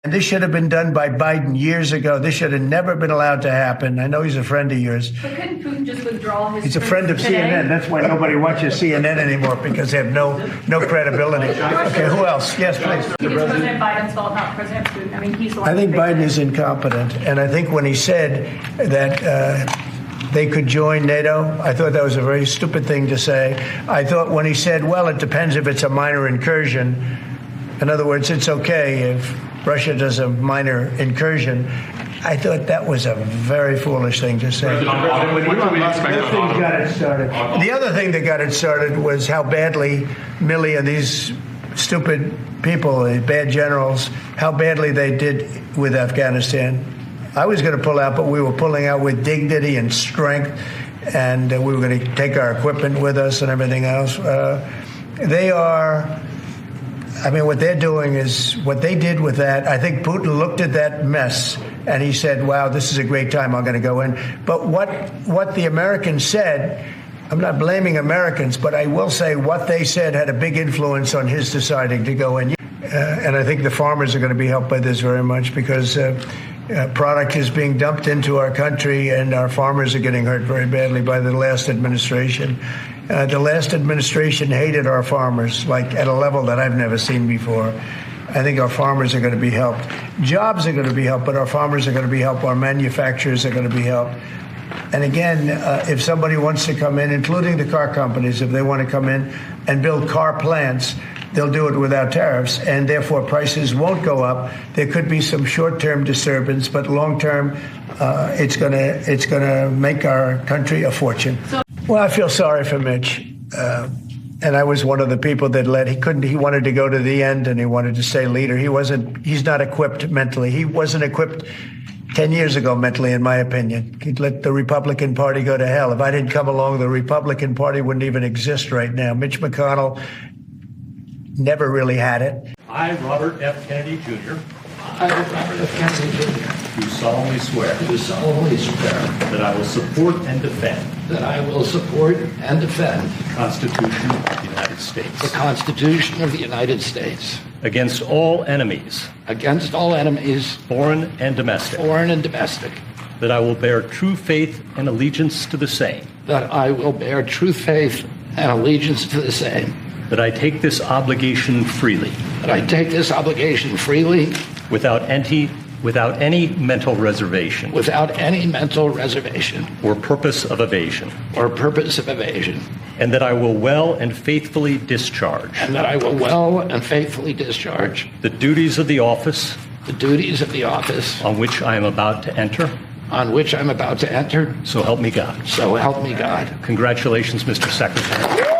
And this should have been done by Biden years ago. This should have never been allowed to happen. I know he's a friend of yours. But couldn't Putin just withdraw his... He's a friend of CNN. That's why nobody watches CNN anymore, because they have no credibility. Okay, who else? Yes, please. It's President Biden's fault, not President Putin. I mean, he's the one... I think Biden is incompetent. And I think when he said that they could join NATO, I thought that was a very stupid thing to say. I thought when he said, well, it depends if it's a minor incursion. In other words, it's okay if Russia does a minor incursion. I thought that was a very foolish thing to say. The other thing that got it started was how badly Milley and these stupid people, the bad generals, how badly they did with Afghanistan. I was going to pull out, but we were pulling out with dignity and strength, and we were going to take our equipment with us and everything else. What they're doing is what they did with that. I think Putin looked at that mess and he said, wow, this is a great time. I'm going to go in. But what the Americans said, I'm not blaming Americans, but I will say what they said had a big influence on his deciding to go in. And I think the farmers are going to be helped by this very much, because product is being dumped into our country and our farmers are getting hurt very badly by the last administration. The last administration hated our farmers, like at a level that I've never seen before. I think our farmers are going to be helped. Jobs are going to be helped, but our farmers are going to be helped. Our manufacturers are going to be helped. And again, if somebody wants to come in, including the car companies, if they want to come in and build car plants, they'll do it without tariffs, and therefore prices won't go up. There could be some short-term disturbance, but long-term, it's going to make our country a fortune. Well, I feel sorry for Mitch, and I was one of the people that he wanted to go to the end, and he wanted to stay leader. He's not equipped mentally. He wasn't equipped 10 years ago mentally, in my opinion. He'd let the Republican Party go to hell. If I didn't come along, the Republican Party wouldn't even exist right now. Mitch McConnell never really had it. I, Robert F. Kennedy, Jr. Do solemnly swear. That I will support and defend. The Constitution of the United States. The Constitution of the United States. Against all enemies. Foreign and domestic. That I will bear true faith and allegiance to the same. That I take this obligation freely. Without any mental reservation. Or purpose of evasion. And that I will well and faithfully discharge. The duties of the office. On which I am about to enter. So help me God. Congratulations, Mr. Secretary.